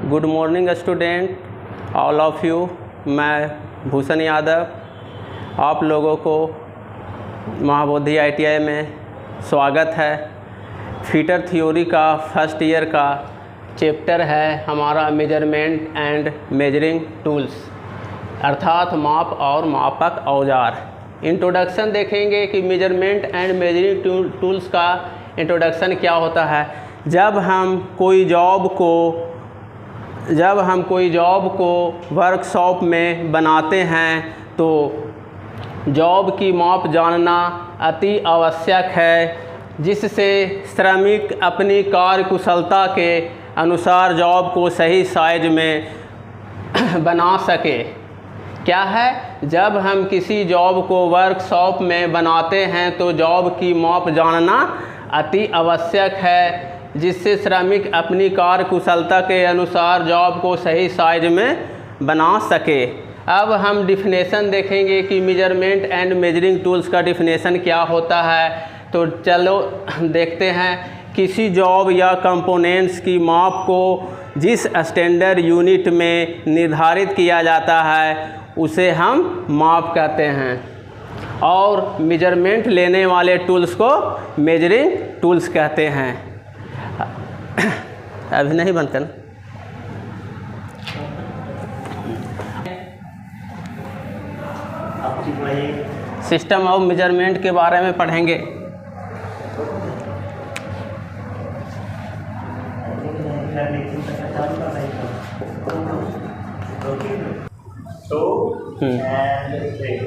Good morning student, all of you. मैं भूषण यादव आप लोगों को महाबोधि ITI में स्वागत है। फीटर थ्योरी का फर्स्ट ईयर का चैप्टर है हमारा मेजरमेंट एंड मेजरिंग टूल्स, अर्थात माप और मापक औजार। इंट्रोडक्शन देखेंगे कि मेजरमेंट एंड मेजरिंग टूल्स का इंट्रोडक्शन क्या होता है। जब हम कोई जॉब को वर्कशॉप में बनाते हैं तो जॉब की माप जानना अति आवश्यक है, जिससे श्रमिक अपनी कार्यकुशलता के अनुसार जॉब को सही साइज में बना सके। क्या है, जब हम किसी जॉब को वर्कशॉप में बनाते हैं तो जॉब की माप जानना अति आवश्यक है, जिससे श्रमिक अपनी कार्यकुशलता के अनुसार जॉब को सही साइज में बना सके। अब हम डिफिनेशन देखेंगे कि मेजरमेंट एंड मेजरिंग टूल्स का डिफिनेशन क्या होता है। तो चलो देखते हैं। किसी जॉब या कंपोनेंट्स की माप को जिस स्टैंडर्ड यूनिट में निर्धारित किया जाता है उसे हम माप कहते हैं, और मेजरमेंट लेने वाले टूल्स को मेजरिंग टूल्स कहते हैं। अभी नहीं बंद करना। सिस्टम ऑफ मेजरमेंट के बारे में पढ़ेंगे।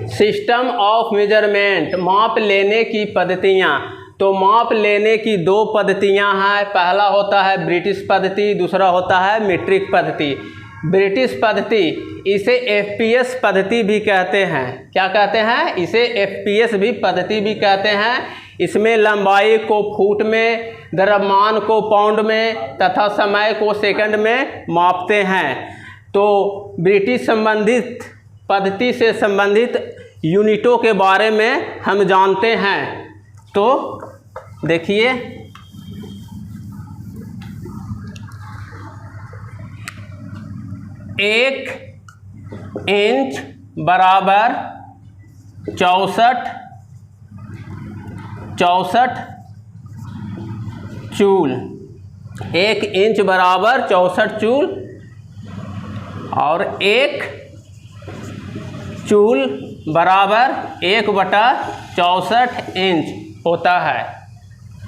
सिस्टम ऑफ मेजरमेंट, माप लेने की पद्धतियाँ। तो माप लेने की दो पद्धतियाँ हैं। पहला होता है ब्रिटिश पद्धति, दूसरा होता है मीट्रिक पद्धति। ब्रिटिश पद्धति, इसे FPS पद्धति भी कहते हैं। क्या कहते हैं? इसे FPS भी पद्धति भी कहते हैं। इसमें लंबाई को फुट में, द्रव्यमान को पाउंड में तथा समय को सेकंड में मापते हैं। तो ब्रिटिश संबंधित पद्धति से संबंधित यूनिटों के बारे में हम जानते हैं। तो देखिए, एक इंच बराबर 64 चूल। 1 इंच बराबर 64 चूल, और 1 चूल बराबर 1/64 इंच होता है,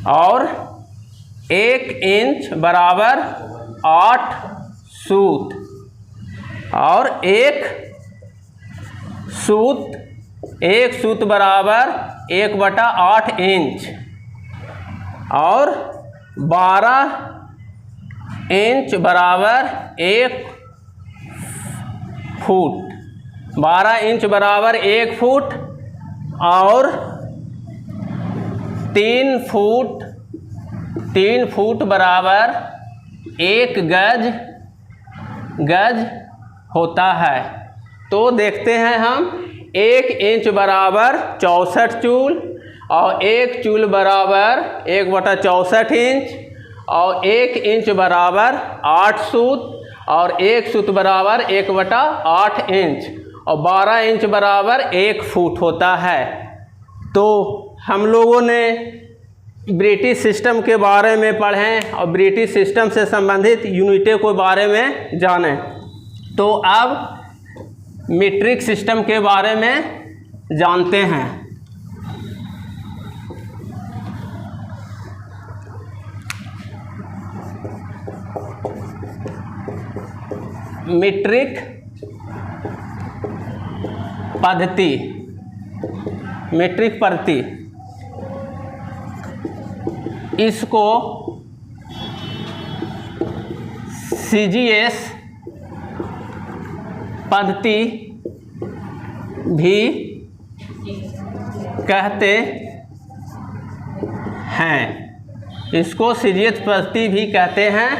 और 1 इंच बराबर 8 सूत, और एक सूत बराबर 1/8 इंच, और 12 इंच बराबर 1 फुट। 12 इंच बराबर 1 फुट, और 3 फुट बराबर 1 गज होता है। तो देखते हैं हम। 1 इंच बराबर 64 चूल, और 1 चूल बराबर 1/64 इंच, और 1 इंच बराबर 8 सूत, और 1 सूत बराबर 1/8 इंच, और 12 इंच बराबर 1 फुट होता है। तो हम लोगों ने ब्रिटिश सिस्टम के बारे में पढ़ें और ब्रिटिश सिस्टम से संबंधित यूनिटों के बारे में जानें। तो अब मीट्रिक सिस्टम के बारे में जानते हैं। मीट्रिक पद्धति, इसको CGS पद्धति भी कहते हैं। इसको CGS पद्धति भी कहते हैं।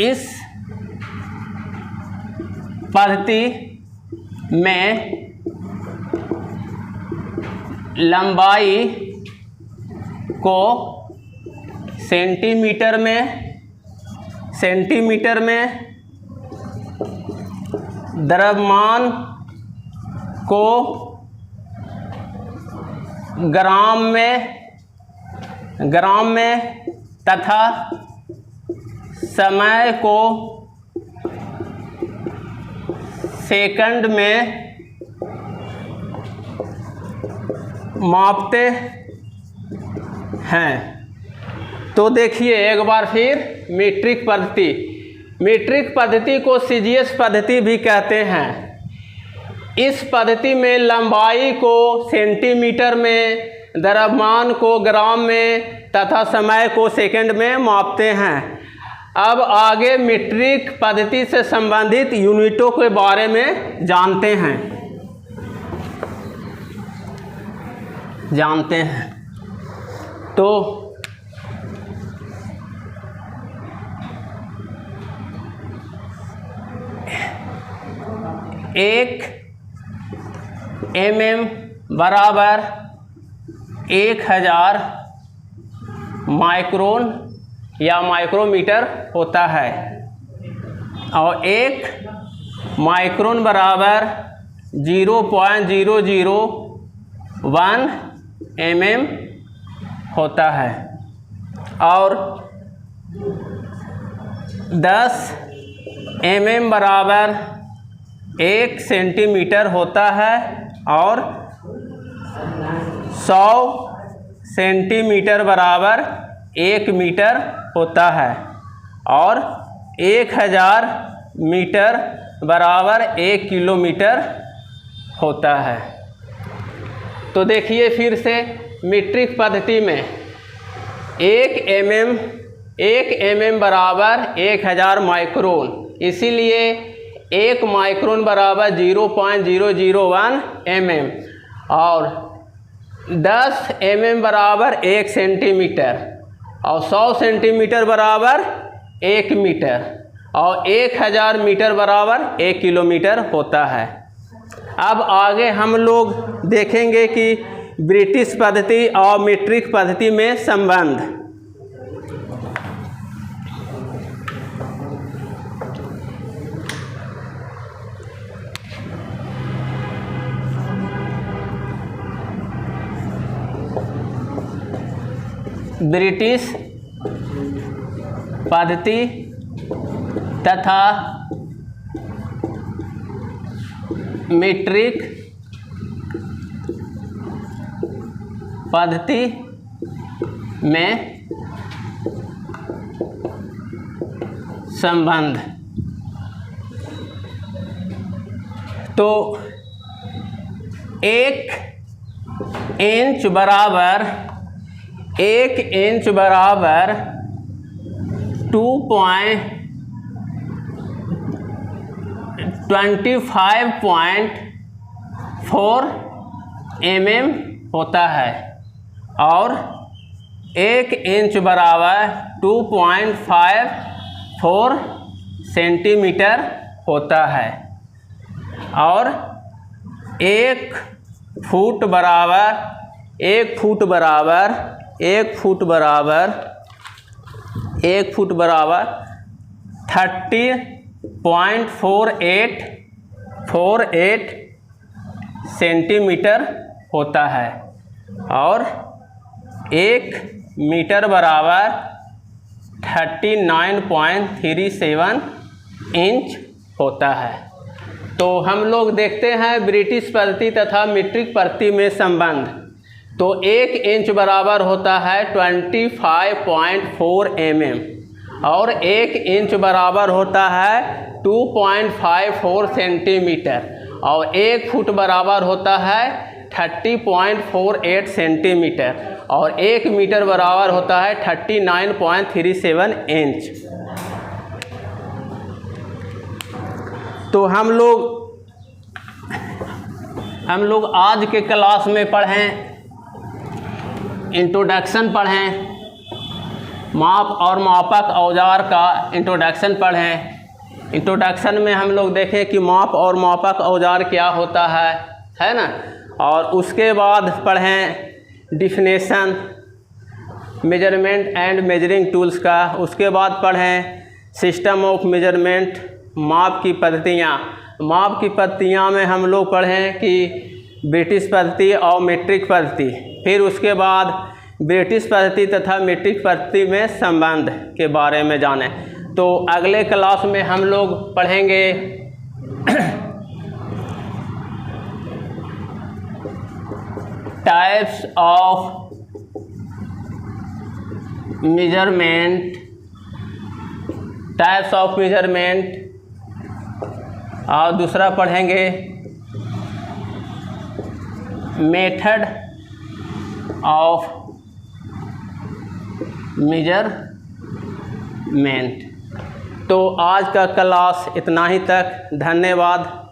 इस पद्धति में लंबाई को सेंटीमीटर में द्रव्यमान को ग्राम में तथा समय को सेकंड में मापते हैं। तो देखिए एक बार फिर मीट्रिक पद्धति को सीजीएस पद्धति भी कहते हैं। इस पद्धति में लंबाई को सेंटीमीटर में, द्रव्यमान को ग्राम में तथा समय को सेकंड में मापते हैं। अब आगे मीट्रिक पद्धति से संबंधित यूनिटों के बारे में जानते हैं। तो एक mm बराबर 1000 माइक्रोन या माइक्रोमीटर होता है और एक माइक्रोन बराबर 0.001 mm होता है और 10 mm बराबर 1 सेंटीमीटर होता है और 100 सेंटीमीटर बराबर 1 मीटर होता है और 1000 मीटर बराबर 1 किलोमीटर होता है। तो देखिए फिर से मीट्रिक पद्धति में 1 mm बराबर 1000 माइक्रोन, इसीलिए 1 माइक्रोन बराबर 0.001 mm और 10 mm बराबर 1 सेंटीमीटर और 100 सेंटीमीटर बराबर 1 मीटर और 1000 मीटर बराबर 1 किलोमीटर होता है। अब आगे हम लोग देखेंगे कि ब्रिटिश पद्धति और मीट्रिक पद्धति में संबंध। ब्रिटिश पद्धति तथा मीट्रिक पद्धति में संबंध। तो 1 इंच बराबर 2.25.4 mm होता है और 1 इंच बराबर 2.54 सेंटीमीटर होता है और 1 फुट बराबर 30.48 सेंटीमीटर होता है और 1 मीटर बराबर 39.37 इंच होता है। तो हम लोग देखते हैं ब्रिटिश पद्धति तथा मीट्रिक पद्धति में संबंध। तो 1 इंच बराबर होता है 25.4 mm और 1 इंच बराबर होता है 2.54 सेंटीमीटर और 1 फुट बराबर होता है 30.48 सेंटीमीटर और 1 मीटर बराबर होता है 39.37 इंच। तो हम लोग आज के क्लास में पढ़ें, इंट्रोडक्शन पढ़ें, माप और मापक औजार का इंट्रोडक्शन पढ़ें। इंट्रोडक्शन में हम लोग देखें कि माप और मापक औजार क्या होता है ना, और उसके बाद पढ़ें definition, measurement and measuring tools का। उसके बाद पढ़ें सिस्टम ऑफ मेजरमेंट, माप की पद्धतियाँ। माप की पद्धतियाँ में हम लोग पढ़ें कि ब्रिटिश पद्धति और मीट्रिक पद्धति। फिर उसके बाद ब्रिटिश पद्धति तथा मीट्रिक पद्धति में संबंध के बारे में जानें। तो अगले क्लास में हम लोग पढ़ेंगे types of measurement, types of measurement, और दूसरा पढ़ेंगे मेथड ऑफ मेजरमेंट। तो आज का क्लास इतना ही तक। धन्यवाद।